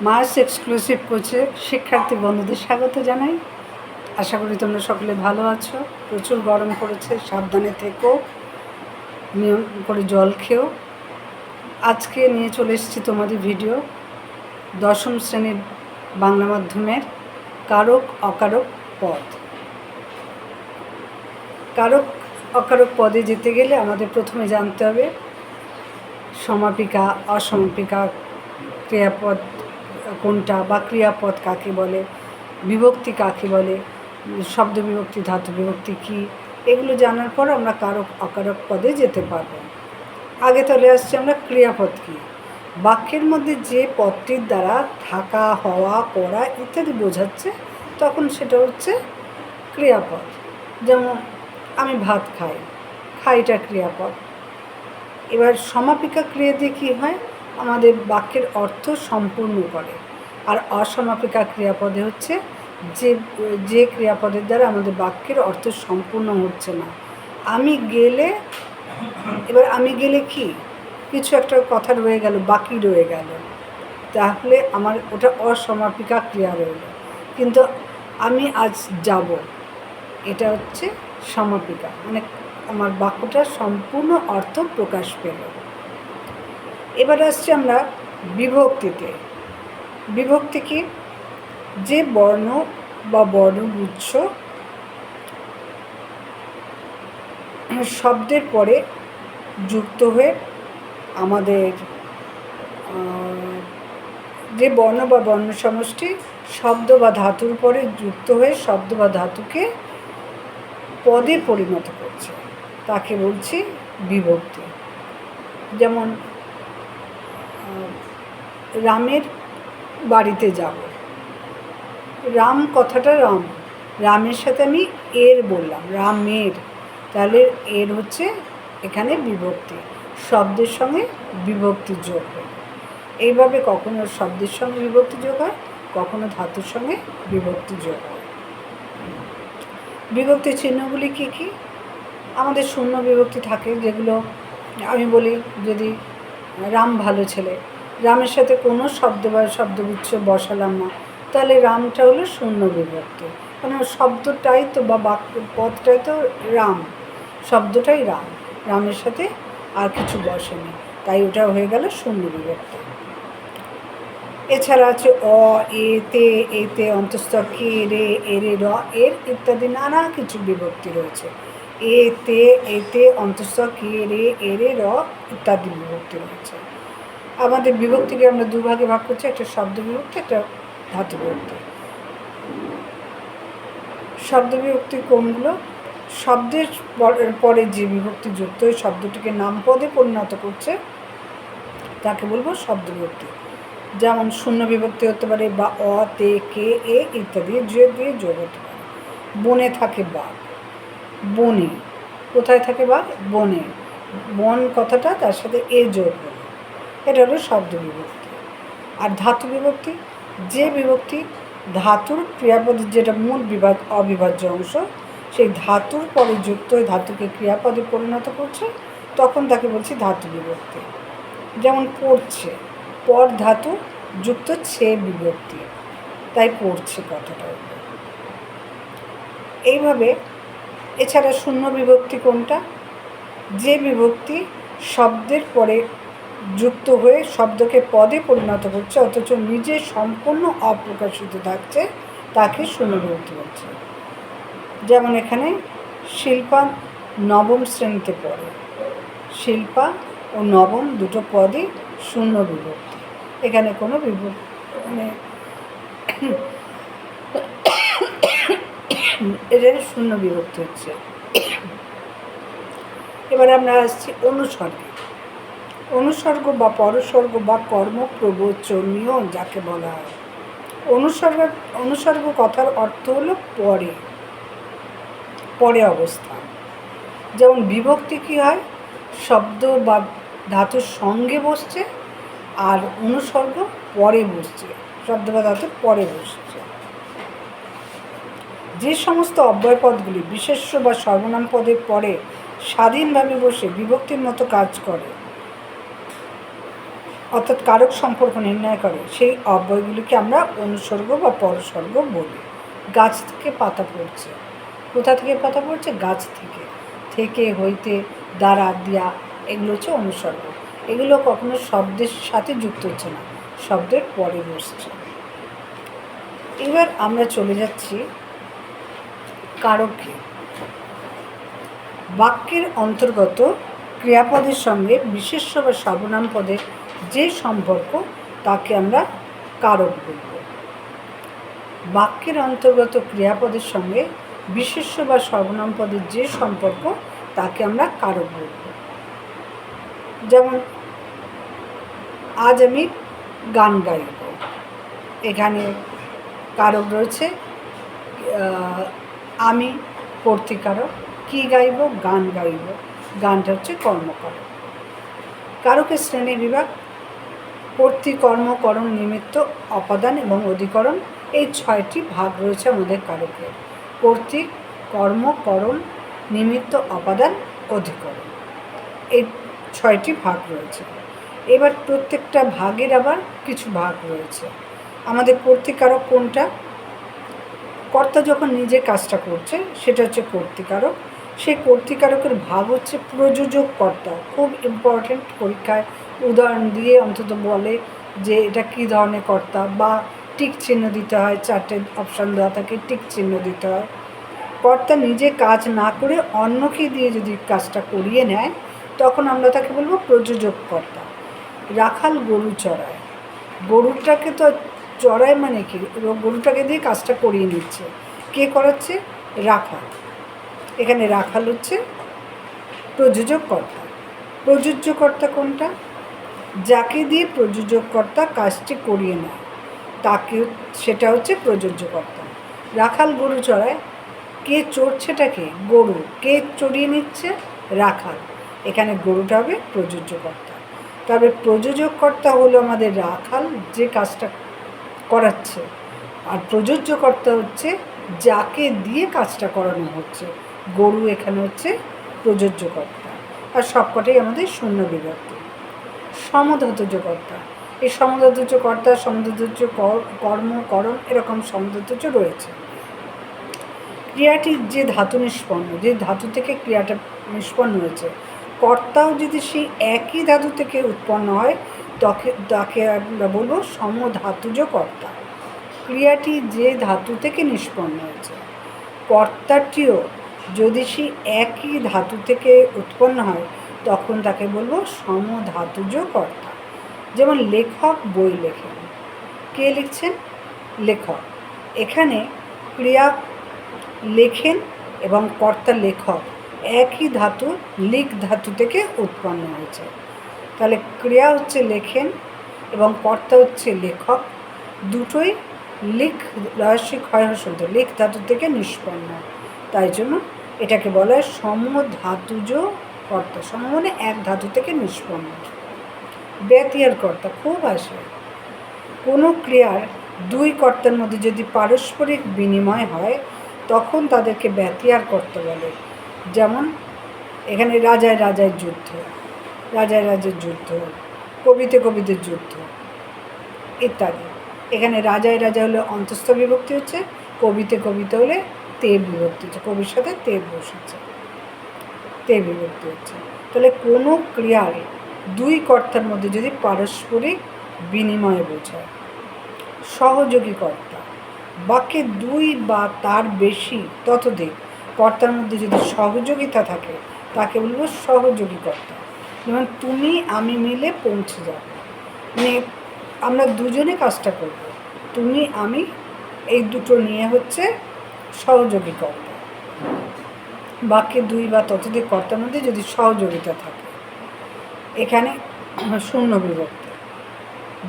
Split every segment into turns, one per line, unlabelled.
Mars exclusive কোচে শিক্ষার্থী বন্ধুদের স্বাগত জানাই। আশা করি তোমরা সকলে ভালো আছো। প্রচুর গরম পড়েছে, সাবধানে থেকো, নিয়ম করে জল খেও। আজকে নিয়ে চলে এসেছি তোমাদের ভিডিও দশম শ্রেণীর বাংলা মাধ্যমের কারক অকারক পদ। কারক অকারক পদে যেতে গেলে আমাদের প্রথমে জানতে হবে সমাপিকা, অসমাপিকা, ক্রিয়াপদ কোনটা বা ক্রিয়াপদ কাকে বলে, বিভক্তি কাকে বলে, শব্দ বিভক্তি, ধাতু বিভক্তি কী, এগুলো জানার পর আমরা কারক অকারক পদে যেতে পারব। আগে চলে আসছে আমরা ক্রিয়াপদ কী। বাক্যের মধ্যে যে পদটির দ্বারা থাকা, হওয়া, করা ইত্যাদি বোঝাচ্ছে তখন সেটা হচ্ছে ক্রিয়াপদ। যেমন আমি ভাত খাই, খাইটা ক্রিয়াপদ। এবার সমাপিকা ক্রিয়া দিয়ে কী হয়, আমাদের বাক্যের অর্থ সম্পূর্ণ করে। আর অসমাপিকা ক্রিয়াপদে হচ্ছে যে ক্রিয়াপদের দ্বারা আমাদের বাক্যের অর্থ সম্পূর্ণ হচ্ছে না। আমি গেলে, এবার আমি গেলে কি কিছু একটা কথা রয়ে গেল, বাকি রয়ে গেল, তাহলে আমার ওটা অসমাপিকা ক্রিয়া রইল। কিন্তু আমি আজ যাব, এটা হচ্ছে সমাপিকা, মানে আমার বাক্যটার সম্পূর্ণ অর্থ প্রকাশ পেল। এবার আসছি আমরা বিভক্তিতে। বিভক্তি কি? যে বর্ণ বা বর্ণগুচ্ছ শব্দের পরে যুক্ত হয়ে আমাদের যে বর্ণ বা বর্ণ সমষ্টি শব্দ বা ধাতুর পরে যুক্ত হয়ে শব্দ বা ধাতুকে পদে পরিণত করছে, তাকে বলছি বিভক্তি। যেমন রামের বাড়িতে যাব, রাম কথাটা রাম, রামের সাথে আমি এর বললাম, রামের, তাহলে এর হচ্ছে এখানে বিভক্তি, শব্দের সঙ্গে বিভক্তি যোগ হয়। এইভাবে কখনো শব্দের সঙ্গে বিভক্তি যোগ হয়, কখনো ধাতুর সঙ্গে বিভক্তি যোগ হয়। বিভক্তির চিহ্নগুলি কী কী? আমাদের শূন্য বিভক্তি থাকে, যেগুলো আমি বলি, যদি রাম ভালো ছেলে, রামের সাথে কোনো শব্দ বা শব্দগুচ্ছ বসালাম না, তাহলে রামটা হলো শূন্য বিভক্তি। কারণ শব্দটাই তো বা বাক্য পদটাই তো রাম, শব্দটাই রাম, রামের সাথে আর কিছু বসেনি, তাই ওটা হয়ে গেল শূন্য বিভক্তি। এছাড়া আছে অ, এতে, এতে অন্তস্থ কে, রে, এরে, র, এর ইত্যাদি নানা কিছু বিভক্তি রয়েছে। এতে, এতে অন্তস্থ কে, রে, এরে, র ইত্যাদি বিভক্তি রয়েছে। আমাদের বিভক্তিকে আমরা দুভাগে ভাগ করছি, একটা শব্দ বিভক্তি, একটা ধাতু বিভক্তি। শব্দ বিভক্তি কোনগুলো? শব্দের পরে যে বিভক্তি যুক্ত হয়ে শব্দটিকে নামপদে পরিণত করছে তাকে বলবো শব্দ বিভক্তি। যেমন শূন্য বিভক্তি হতে পারে বা অ, তে, কে, এ ইত্যাদি যে দিয়ে যোগ হতে পারে। বনে থাকে বাঘ, বনে, কোথায় থাকে বাঘ? বনে, বন কথাটা তার সাথে এ যোগ হলো, এটা হলো শব্দ বিভক্তি। আর ধাতু বিভক্তি, যে বিভক্তি ধাতুর ক্রিয়াপদের যেটা মূল অবিভাজ্য অংশ, সেই ধাতুর পরে যুক্ত হয়ে ধাতুকে ক্রিয়াপদে পরিণত করছে, তখন তাকে বলছি ধাতু বিভক্তি। যেমন পড়ছে, পর ধাতু যুক্ত ছে বিভক্তি, তাই পড়ছে কথাটা। এইভাবে এছাড়া শূন্য বিভক্তি কোনটা? যে বিভক্তি শব্দের পরে যুক্ত হয়ে শব্দকে পদে পরিণত করছে অথচ নিজে সম্পূর্ণ অপ্রকাশিত থাকছে, তাকে শূন্য বিভক্তি বলছে। যেমন এখানে শিল্পা নবম শ্রেণীতে পড়ে, শিল্পা ও নবম দুটো পদই শূন্য বিভক্তি, এখানে কোনো বিভক্তি মানে এদের শূন্য বিভক্তি হচ্ছে। এবারে আমরা আসছি অনুসর্গে। অনুসর্গ বা পরসর্গ বা কর্মপ্রবচনীয় যাকে বলা হয়। অনুসর্গ কথার অর্থ হলো পরে, পরে অবস্থান। যেমন বিভক্তি কী হয়, শব্দ বা ধাতুর সঙ্গে বসছে, আর অনুসর্গ পরে বসছে, শব্দ বা ধাতুর পরে বসছে। যে সমস্ত অব্যয়পদগুলি বিশেষ্য বা সর্বনাম পদের পরে স্বাধীনভাবে বসে বিভক্তির মতো কাজ করে অর্থাৎ কারক সম্পর্ক নির্ণয় করে সেই অব্যয়গুলিকে আমরা অনুসর্গ বা পরসর্গ বলি। গাছ থেকে পাতা পড়ছে, কোথা থেকে পাতা পড়ছে? গাছ থেকে, থেকে, হইতে, দ্বারা, দিয়া, এগুলো হচ্ছে অনুসর্গ। এগুলো কখনো শব্দের সাথে যুক্ত হচ্ছে না, শব্দের পরে বসছে। এবার আমরা চলে যাচ্ছি কারকে। বাক্যের অন্তর্গত ক্রিয়াপদের সঙ্গে বিশেষ্য বা সর্বনাম পদের যে সম্পর্ক তাকে আমরা কারক বলব। বাক্যের অন্তর্গত ক্রিয়াপদের সঙ্গে বিশেষ্য বা সর্বনাম পদের যে সম্পর্ক তাকে আমরা কারক বলব। যেমন আজ আমি গান গাইব, এখানে কারক রয়েছে আমি কর্তৃকারক, কি গাইব? গান গাইব, গানটা হচ্ছে কর্মকারক। কারকের শ্রেণী বিভাগ কর্তৃ, কর্ম, করণ, নিমিত্ত, অপাদান এবং অধিকরণ, এই 6টি ভাগ রয়েছে আমাদের কারকের। কর্তৃ, কর্ম, করণ, নিমিত্ত, অপাদান, অধিকরণ, এই 6টি ভাগ রয়েছে। এবার প্রত্যেকটা ভাগের আবার কিছু ভাগ রয়েছে। আমাদের কর্তৃকারক কোনটা? কর্তা যখন নিজে কাজটা করছে সেটা হচ্ছে কর্তৃকারক। সেই কর্তৃকারকের ভাগ হচ্ছে প্রযোজক কর্তা। খুব ইম্পর্টেন্ট, পরীক্ষায় উদাহরণ দিয়ে অন্তত বলে যে এটা কী ধরনের কর্তা, বা টিক চিহ্ন দিতে হয়, 4টে অপশান দেওয়া থাকে, টিক চিহ্ন দিতে হয়। কর্তা নিজে কাজ না করে অন্যকে দিয়ে যদি কাজটা করিয়ে নেয় তখন আমরা তাকে বলবো প্রযোজক কর্তা। রাখাল গরু চড়ায়, গরুটাকে তো চড়ায় মানে কি? গরুটাকে দিয়ে কাজটা করিয়ে নিচ্ছে, কে করাচ্ছে? রাখাল। এখানে রাখাল হচ্ছে প্রযোজক কর্তা। প্রযোজ্য কর্তা কোনটা? যাকে দিয়ে প্রযোজক কর্তা কাজটি করিয়ে নেয় তাকে, সেটা হচ্ছে প্রযোজ্য কর্তা। রাখাল গরু চড়ায়, কে চড়ছেটাকে? গরু। কে চড়িয়ে নিচ্ছে? রাখাল। এখানে গরুটা হবে প্রযোজ্য কর্তা। তবে প্রযোজক কর্তা হলো আমাদের রাখাল, যে কাজটা করাচ্ছে, আর প্রযোজ্য কর্তা হচ্ছে যাকে দিয়ে কাজটা করানো হচ্ছে। গরু এখানে হচ্ছে প্রযোজ্য কর্তা। আর সবকটাই আমাদের শূন্য বিভক্তি। সমধাতুজ কর্তা, এই সমধাতুজ কর্তা, সমধাতুজ কর্ম, করণ, এরকম সমধাতুজ রয়েছে। ক্রিয়াটি যে ধাতু নিষ্পন্ন, যে ধাতু থেকে ক্রিয়াটা নিষ্পন্ন হয়েছে, কর্তাও যদি সেই একই ধাতু থেকে উৎপন্ন হয় তাকে আমরা বলবো সমধাতুজ কর্তা। ক্রিয়াটি যে ধাতু থেকে নিষ্পন্ন হয়েছে, কর্তাটিও যদি সেই একই ধাতু থেকে উৎপন্ন হয় তখন তাকে বলবো সমধাতুজ কর্তা। যেমন লেখক বই লেখেন, কে লিখছেন? লেখক। এখানে ক্রিয়া লেখেন এবং কর্তা লেখক একই ধাতু, লিখ ধাতু থেকে উৎপন্ন হয়েছে। তাহলে ক্রিয়া হচ্ছে লেখেন এবং কর্তা হচ্ছে লেখক, দুটোই লিখ রহস্যিক হয়হসন্ত লিখ ধাতু থেকে নিষ্পন্ন। তাই জন্য এটাকে বলা হয় সমধাতুজ কর্তা। সম মানে এক ধাতু থেকে নিষ্পন্ন। ব্যতিয়ার কর্তা খুব আসে। কোনো ক্রিয়ার দুই কর্তার মধ্যে যদি পারস্পরিক বিনিময় হয় তখন তাদেরকে ব্যতিয়ার কর্তা বলে। যেমন এখানে রাজায় রাজায় যুদ্ধ, রাজায় রাজার যুদ্ধ, কবিতে কবিদের যুদ্ধ ইত্যাদি। এখানে রাজায় রাজা হলে অন্তস্থ বিভক্তি হচ্ছে, কবিতে কবিতা হলে তে বিভক্তি হচ্ছে, কবির সাথে তে বসেছে, তে বিভক্তি হচ্ছে। তাহলে কোনো ক্রিয়ার দুই কর্তার মধ্যে যদি পারস্পরিক বিনিময় বোঝায়। সহযোগী কর্তা, বাক্যে দুই বা তার বেশি ততোধিক কর্তার মধ্যে যদি সহযোগিতা থাকে তাকে বলবো সহযোগী কর্তা। যেমন তুমি আমি মিলে পৌঁছে যাব, মানে আমরা দুজনে কাজটা করব, তুমি আমি এই দুটো নিয়ে হচ্ছে সহযোগী কর্তা। বাক্যে দুই বা ততোধিক কর্তার মধ্যে যদি সহযোগিতা থাকে। এখানে শূন্য বিভক্তি।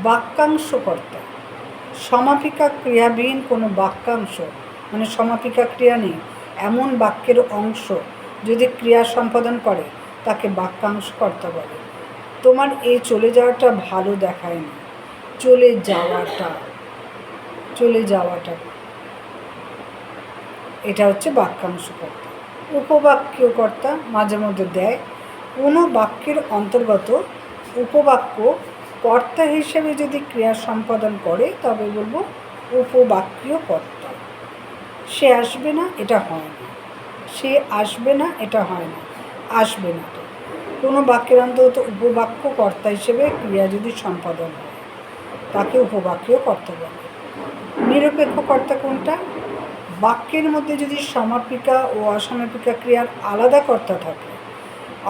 বাক্যাংশ কর্তা, সমাপিকা ক্রিয়াবিহীন কোনো বাক্যাংশ, মানে সমাপিকা ক্রিয়া নেই এমন বাক্যের অংশ যদি ক্রিয়া সম্পাদন করে তাকে বাক্যাংশ কর্তা বলে। তোমার এই চলে যাওয়াটা ভালো দেখায় না, চলে যাওয়াটা, চলে যাওয়াটা, এটা হচ্ছে বাক্যাংশ কর্তা। উপবাক্য কর্তা মাঝে মধ্যে দেয় কোনো বাক্যের অন্তর্গত উপবাক্য কর্তা হিসেবে যদি ক্রিয়া সম্পাদন করে তবে বলবো উপবাক্যীয় কর্তা। সে আসবে না, এটা হয় না। সে আসবে না, এটা হয় না। আসবে না তো কোনো বাক্যের অন্তত উপবাক্য কর্তা হিসেবে ক্রিয়া যদি সম্পাদন হয় তাকে উপবাক্যীয় কর্তা বলে। নিরপেক্ষ কর্তা কোনটা? বাক্যের মধ্যে যদি সমাপিকা ও অসমাপিকা ক্রিয়ার আলাদা কর্তা থাকে,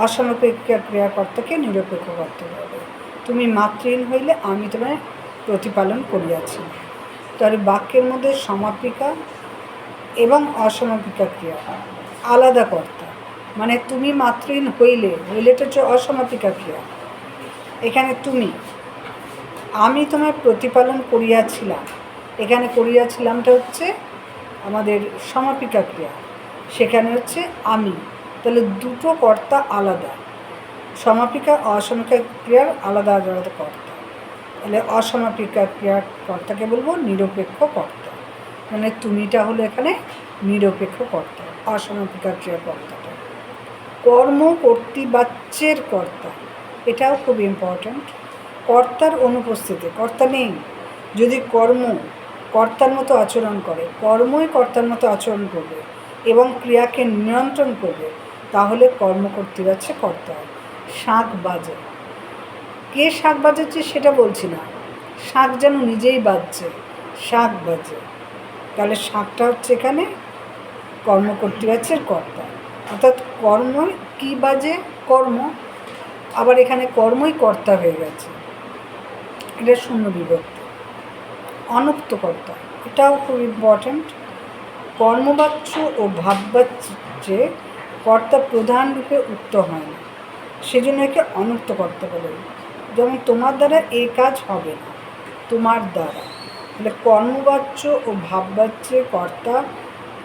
অসমাপিকা ক্রিয়াকর্তাকে নিরপেক্ষ কর্তা বলে। তুমি মাতৃহীন হইলে আমি তোমায় প্রতিপালন করিয়াছি। তাহলে বাক্যের মধ্যে সমাপিকা এবং অসমাপিকা ক্রিয়া আলাদা কর্তা, মানে তুমি মাতৃহীন হইলেটা হচ্ছে অসমাপিকা ক্রিয়া। এখানে তুমি, আমি তোমায় প্রতিপালন করিয়াছিলাম, এখানে করিয়াছিলামটা হচ্ছে আমাদের সমাপিকা ক্রিয়া, সেখানে হচ্ছে আমি। তাহলে দুটো কর্তা আলাদা, সমাপিকা অসমাপিকা ক্রিয়ার আলাদা আলাদা কর্তা। তাহলে অসমাপিকা ক্রিয়ার কর্তাকে বলবো নিরপেক্ষ কর্তা, মানে তুমিটা হলো এখানে নিরপেক্ষ কর্তা, অসমাপিকা ক্রিয়ার কর্তাটা। কর্ম কর্তৃবাচ্যের কর্তা, এটাও খুব ইম্পর্ট্যান্ট। কর্তার অনুপস্থিতি, কর্তা নেই, যদি কর্ম কর্তার মতো আচরণ করে, কর্মই কর্তার মতো আচরণ করবে এবং ক্রিয়াকে নিয়ন্ত্রণ করবে, তাহলে কর্ম কর্তৃবাচ্যে কর্তা। শাঁখ বাজে, কে শাঁখ বাজাচ্ছে সেটা বলছি না, শাঁখ যেন নিজেই বাজছে, শাঁখ বাজে, তাহলে শাঁখটা হচ্ছে এখানে কর্ম কর্তৃবাচ্যের কর্তা। অর্থাৎ কর্ম কি বাজে? কর্ম, আবার এখানে কর্মই কর্তা হয়ে গেছে, এটা শূন্য বিভক্তি। অনুক্ত কর্তা, এটাও খুব ইম্পর্ট্যান্ট। কর্মবাচ্য ও ভাববাচ্যে কর্তা প্রধান রূপে উক্ত হয় না, সেজন্য একে অনুক্ত কর্তা বলে। যেমন তোমার দ্বারা এই কাজ হবে না, তোমার দ্বারা। তাহলে কর্মবাচ্য ও ভাববাচ্যে কর্তা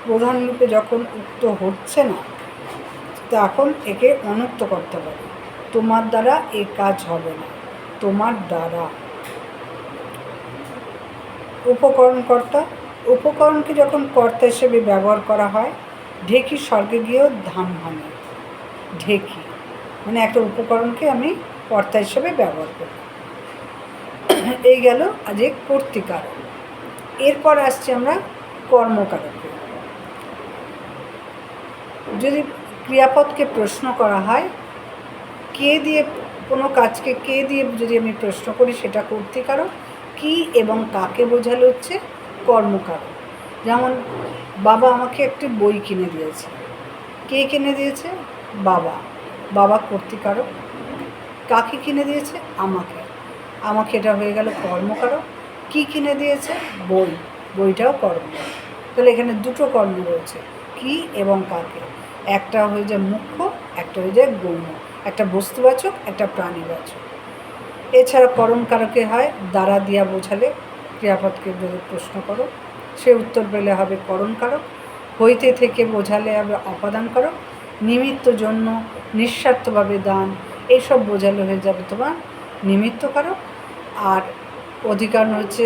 প্রধান রূপে যখন উক্ত হচ্ছে না, তখন একে অনুক্ত কর্তা বলে। তোমার দ্বারা এই কাজ হবে না, তোমার দ্বারা। উপকরণকর্তা, উপকরণকে যখন কর্তা হিসেবে ব্যবহার করা হয়, ঢেকি স্বর্গে গিয়েও ধান ভাঙে। ঢেকি মানে একটা উপকরণকে আমি কর্তা হিসেবে ব্যবহার করি। এই গেল আজ কর্তৃকারক। এরপর আসছি আমরা কর্মকারকে। যদি ক্রিয়াপদকে প্রশ্ন করা হয়, কে দিয়ে কোনো কাজকে কে দিয়ে যদি আমি প্রশ্ন করি সেটা কর্তৃকারক, কি এবং কাকে বোঝালে হচ্ছে কর্মকারক। যেমন বাবা আমাকে একটি বই কিনে দিয়েছে, কে কিনে দিয়েছে? বাবা, বাবা কর্তৃকারক। কাকে কিনে দিয়েছে? আমাকে, আমাকে এটা হয়ে গেল কর্মকারক। কি কিনে দিয়েছে? বই, বইটাও কর্ম। তাহলে এখানে দুটো কর্ম রয়েছে, কি এবং কাকে। একটা হয়ে যায় মুখ্য, একটা হয়ে যায় গৌণ, একটা বস্তুবাচক, একটা প্রাণীবাচক। এছাড়া করণকারকে হয় দ্বারা দিয়া বোঝালে, ক্রিয়াপদকে যদি প্রশ্ন করো সে উত্তর পেলে হবে করণকারক। হইতে থেকে বোঝালে হবে অপাদানকারক। নিমিত্ত জন্য, নিঃস্বার্থভাবে দান, এইসব বোঝালে হয়ে যাবে তোমার নিমিত্তকারক। আর অধিকরণ হচ্ছে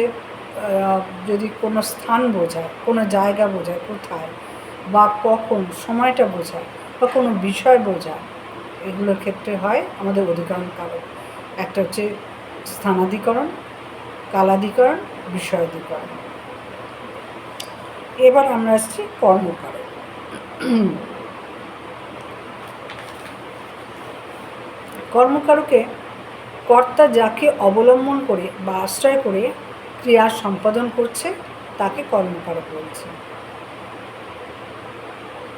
যদি কোনো স্থান বোঝায়, কোনো জায়গা বোঝায়, কোথায় বা কখন, সময়টা বোঝায় বা কোনো বিষয় বোঝায়, এগুলোর ক্ষেত্রে হয় আমাদের অধিকরণ কারক। একটা হচ্ছে স্থানাধিকরণ, কালাধিকরণ, বিষয়াধিকরণ। এবার আমরা আসছি কর্মকারক। কর্মকারকে কর্তা যাকে অবলম্বন করে বা আশ্রয় করে ক্রিয়া সম্পাদন করছে তাকে কর্মকারক বলছে।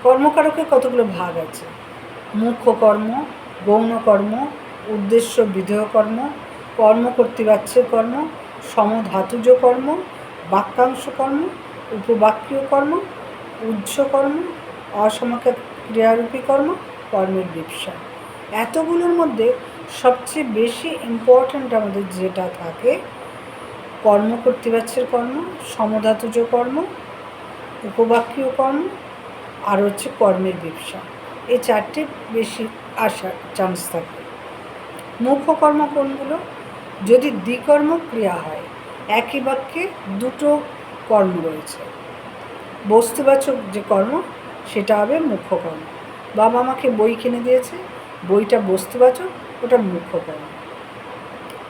কর্মকারকের কতগুলো ভাগ আছে: মুখ্য কর্ম, গৌণ কর্ম, উদ্দেশ্য বিধেয় কর্ম, কর্ম কর্তৃবাচ্যের কর্ম, সমধাতুজ কর্ম, বাক্যাংশ কর্ম, উপবাক্যীয় কর্ম, উজ্জ্ব কর্ম, অসমকা ক্রিয়ারূপী কর্ম, কর্মের বিপসা। এতগুলোর মধ্যে সবচেয়ে বেশি ইম্পর্ট্যান্ট আমাদের যেটা থাকে, কর্ম কর্তৃবাচ্যের কর্ম, সমধাতুজ কর্ম, উপবাক্যীয় কর্ম, আর হচ্ছে কর্মের বিপসা। এই চারটে বেশি আসার চান্স থাকে। মুখ্য কর্ম কোনগুলো? যদি দ্বিকর্ম ক্রিয়া হয়, একই বাক্যে দুটো কর্ম রয়েছে, বস্তুবাচক যে কর্ম সেটা হবে মুখ্য কর্ম। বাবা আমাকে বই কিনে দিয়েছে, বইটা বস্তুবাচক, ওটা মুখ্য কর্ম।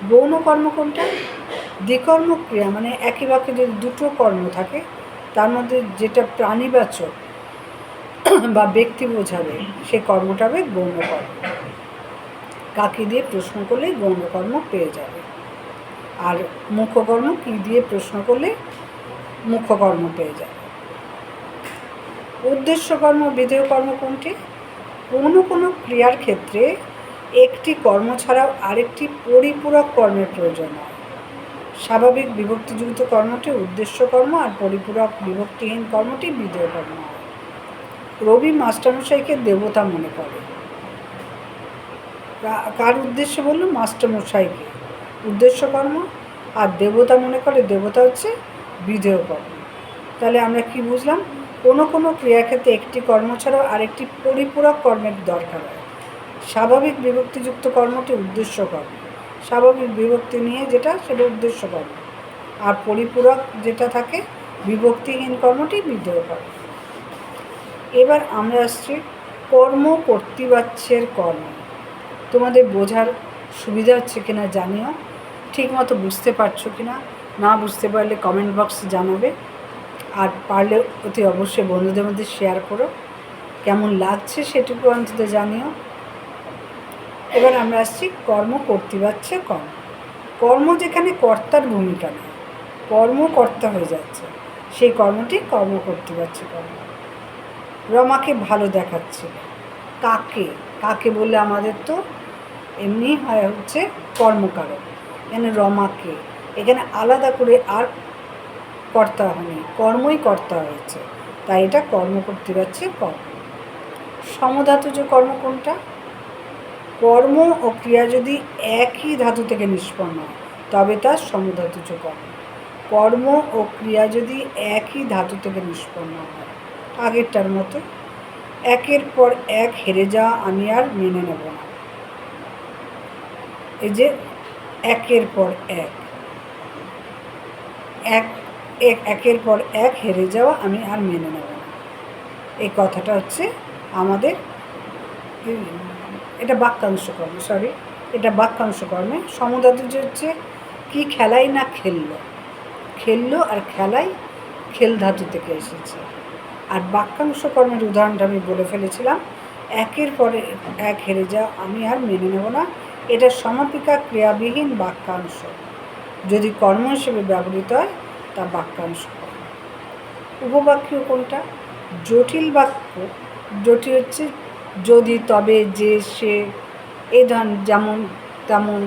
গৌণ কর্ম কোনটা? দ্বিকর্ম ক্রিয়া, মানে একই বাক্যে যদি দুটো কর্ম থাকে তার মধ্যে যেটা প্রাণীবাচক বা ব্যক্তি বোঝাবে সে কর্মটা হবে গৌণ কর্ম। কাকে দিয়ে প্রশ্ন করলে গৌণ কর্ম পেয়ে যাবে। আর মুখ্যকর্ম কী দিয়ে প্রশ্ন করলে মুখ্যকর্ম পেয়ে যাবে। উদ্দেশ্যকর্ম বিধেয় কর্ম কোনটি? কোনো ক্রিয়ার ক্ষেত্রে একটি কর্ম ছাড়াও আরেকটি পরিপূরক কর্মের প্রয়োজন হয়। স্বাভাবিক বিভক্তিযুক্ত কর্মটি উদ্দেশ্য কর্ম আর পরিপূরক বিভক্তিহীন কর্মটি বিধেয় কর্ম হয়। রবি মাস্টারমশাইকে দেবতা মনে করে। কার উদ্দেশ্যে বললো? মাস্টারমশাইকে উদ্দেশ্য কর্ম, আর দেবতা মনে করে দেবতা হচ্ছে বিধেয় কর্ম। তাহলে আমরা কি বুঝলাম? কোনো ক্রিয়াক্ষেত্রে একটি কর্ম ছাড়াও আরেকটি পরিপূরক কর্মের দরকার হয়। স্বাভাবিক বিভক্তিযুক্ত কর্মটি উদ্দেশ্য কর্ম, স্বাভাবিক বিভক্তি নিয়ে যেটা সেটা উদ্দেশ্য কর্ম, আর পরিপূরক যেটা থাকে বিভক্তিহীন কর্মটি বিধেয় কর্ম। এবার আমরা আসছি কর্ম কর্তৃবাচ্যের কর্ম। তোমাদের বোঝার সুবিধা হচ্ছে কিনা জানিও, ঠিকমতো বুঝতে পারছো কিনা, না বুঝতে পারলে কমেন্ট বক্সে জানাবে, আর পারলে অতি অবশ্যই বন্ধুদের মধ্যে শেয়ার করো। কেমন লাগছে সেটুকু অন্তত জানিও। এবার আমরা আসছি কর্ম কর্তৃবাচ্যের কর্ম। কর্ম যেখানে কর্তার ভূমিকা নেই, কর্মকর্তা হয়ে যাচ্ছে, সেই কর্মটি কর্ম কর্তৃবাচ্যের কর্ম। রমাকে ভালো দেখাচ্ছিল। কাকে? কাকে বললে আমাদের তো এমনি হয় হচ্ছে কর্মকারক, এখানে রমাকে, এখানে আলাদা করে আর কর্তা হয়নি, কর্মই কর্তা হয়েছে, তাই এটা কর্ম কর্তৃবাচ্যের কর্ম। সমধাতুজ কর্ম কোনটা? কর্ম ও ক্রিয়া যদি একই ধাতু থেকে নিষ্পন্ন হয় তবে তা সমধাতুজ কর্ম। কর্ম ও ক্রিয়া যদি একই ধাতু থেকে নিষ্পন্ন হয়, আগেরটার মতো একের পর এক হেরে যাওয়া আমি আর মেনে নেব না। এই যে একের পর এক, একের পর এক হেরে যাওয়া আমি আর মেনে নেব না, এই কথাটা হচ্ছে আমাদের, এটা বাক্যাংশ কর্ম, এটা বাক্যাংশ কর্মে। সমধাতুজ হচ্ছে কি খেলাই না খেললো, খেললো আর খেলাই খেল ধাতু থেকে এসেছে। আর বাক্যাংশ কর্মের উদাহরণটা আমি বলে ফেলেছিলাম, একের পরে এক হেরে যাওয়া আমি আর মেনে নেব না, এটা সমাপিকা ক্রিয়াবিহীন বাক্যাংশ, যদি কর্ম হিসেবে ব্যবহৃত হয় তা বাক্যাংশ কর্ম। উপবাক্য কোনটা? জটিল বাক্য, জটিল হচ্ছে যদি, তবে, যে, সে, এই ধরনের যেমন তেমন,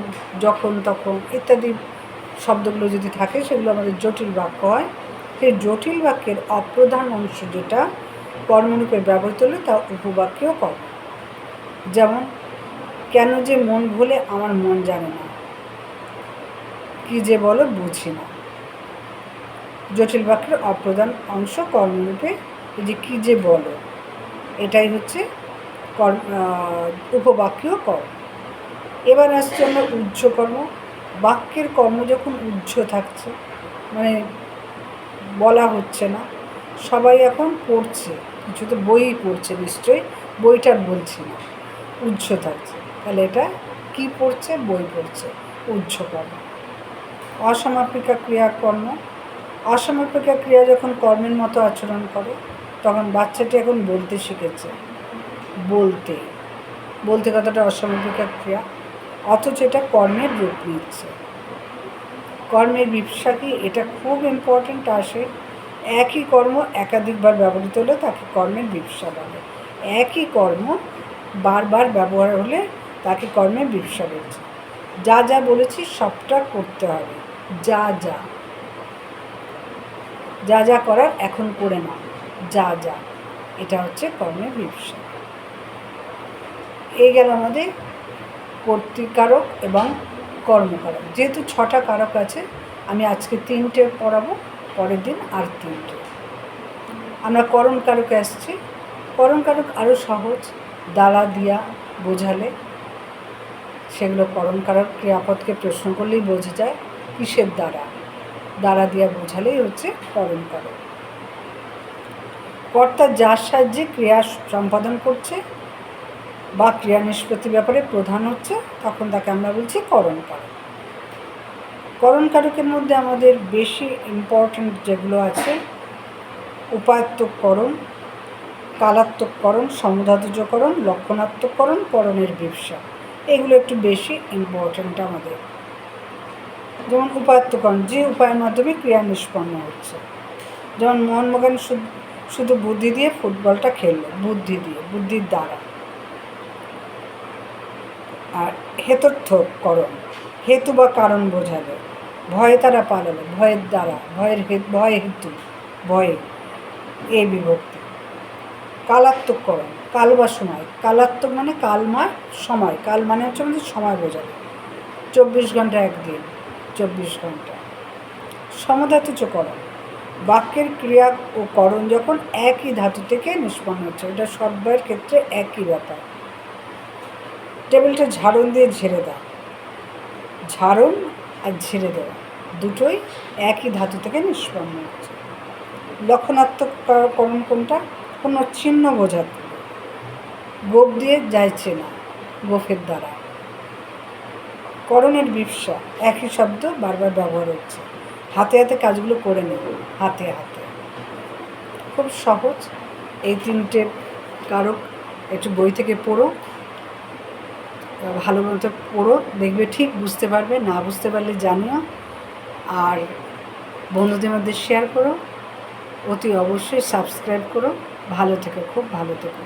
যখন তখন ইত্যাদি শব্দগুলো যদি থাকে সেগুলো আমাদের জটিল বাক্য হয়। সেই জটিল বাক্যের অপ্রধান অংশ যেটা কর্মরূপে ব্যবহৃত হলে তা উপবাক্য কর্ম। যেমন কেন যে মন ভোলে আমার মন জানে না, কি যে বলো বুঝি না। জটিল বাক্যের অপ্রধান অংশ কর্মরূপে, এই যে কি যে বলো, এটাই হচ্ছে উপবাক্য কর্ম। এবার আসছে আমরা উহ্য কর্ম। বাক্যের কর্ম যখন উহ্য থাকছে, মানে বলা হচ্ছে না, সবাই এখন পড়ছে, কিছু তো বই পড়ছে নিশ্চয়ই, বইটা বলছি না, উহ্য থাকছে, তাহলে এটা কি পড়ছে? বই পড়ছে, উহ্য কর্ম। অসমাপিকা ক্রিয়াকর্ম। অসমাপিকা ক্রিয়া যখন কর্মের মতো আচরণ করে তখন বাচ্চাটি এখন বলতে শিখেছে, বলতে বলতে কথাটা অসমাপিকা ক্রিয়া, অথচ এটা কর্মের রূপ নিচ্ছে। কর্মের বিবসা কি? এটা খুব ইম্পর্টেন্ট আসে। একই কর্ম একাধিকবার ব্যবহৃত হলে তাকে কর্মের বিবসা বলে। একই কর্ম বারবার ব্যবহার হলে তাকে কর্মের বিবসা বলছে। যা যা বলেছি সবটা করতে হবে, যা যা যা যা করার এখন করে নাও, যা যা, এটা হচ্ছে কর্মের বিবসা। এই গেল আমাদের কর্তৃকারক এবং কর্মকারক। যেহেতু 6টা কারক আছে, আমি আজকে 3টে পড়াবো, পরের দিন আর 3টে। আমরা করণ কারকে আসছি। করণ কারক আরও সহজ, দ্বারা দিয়া বোঝালে সেগুলো করণ কারক। ক্রিয়াপদকে প্রশ্ন করলেই বোঝা যায় কিসের দ্বারা, দ্বারা দিয়া বোঝালেই হচ্ছে করণ কারক। কর্তা যার সাহায্যে ক্রিয়া সম্পাদন করছে বা ক্রিয়া নিষ্পত্তির ব্যাপারে প্রধান হচ্ছে, তখন তাকে আমরা বলছি করণ কারক। করণ কারকের মধ্যে আমাদের বেশি ইম্পর্ট্যান্ট যেগুলো আছে, উপায়াত্মককরণ, কালাত্মককরণ, সমধাতুজকরণ, লক্ষণাত্মককরণ, করণের বিবসা, এগুলো একটু বেশি ইম্পর্ট্যান্ট আমাদের। যেমন উপায়াত্মকরণ, যে উপায়ের মাধ্যমে ক্রিয়া নিষ্পন্ন হচ্ছে। যেমন মোহনবাগান শুধু বুদ্ধি দিয়ে ফুটবলটা খেললো, বুদ্ধি দিয়ে, বুদ্ধির দ্বারা। আর হেতোর্থকরণ, হেতু বা কারণ বোঝালো, ভয়ে তারা পালালো, ভয়ের দ্বারা, ভয় হেতু, ভয়ে, এ বিভক্তি। কালাত্মককরণ, কাল বা সময়, কালাত্মক মানে সময়, কাল মানে হচ্ছে আমাদের সময় বোঝালো, 24 ঘন্টা একদিন, 24 ঘন্টা। সমধাতুজকরণ, বাক্যের ক্রিয়া ও করণ যখন একই ধাতু থেকে নিষ্পন্ন হচ্ছে, এটা সব্যয়ের ক্ষেত্রে একই ব্যাপার। টেবিলটা ঝাড়ন দিয়ে ঝেড়ে দাও, ঝাড়ন আর ঝেড়ে দেওয়া দুটোই একই ধাতু থেকে নিষ্পন্ন হচ্ছে। লক্ষণাত্মককরণ কোনটা? কোনো চিহ্ন বোঝাতে, গোপ দিয়ে যাইছে না, গোফের দ্বারা। করণের বিবসা, একই শব্দ বারবার ব্যবহার হচ্ছে, হাতে হাতে কাজগুলো করে নেব, হাতে হাতে। খুব সহজ এই 3টে কারক, একটু বই থেকে পড়ো, ভালো মতো পড়ো, দেখবে ঠিক বুঝতে পারবে, না বুঝতে পারলে জানিও। আর বন্ধুদের মধ্যে শেয়ার করো, অতি অবশ্যই সাবস্ক্রাইব করো। ভালো থেকো, খুব ভালো থেকো।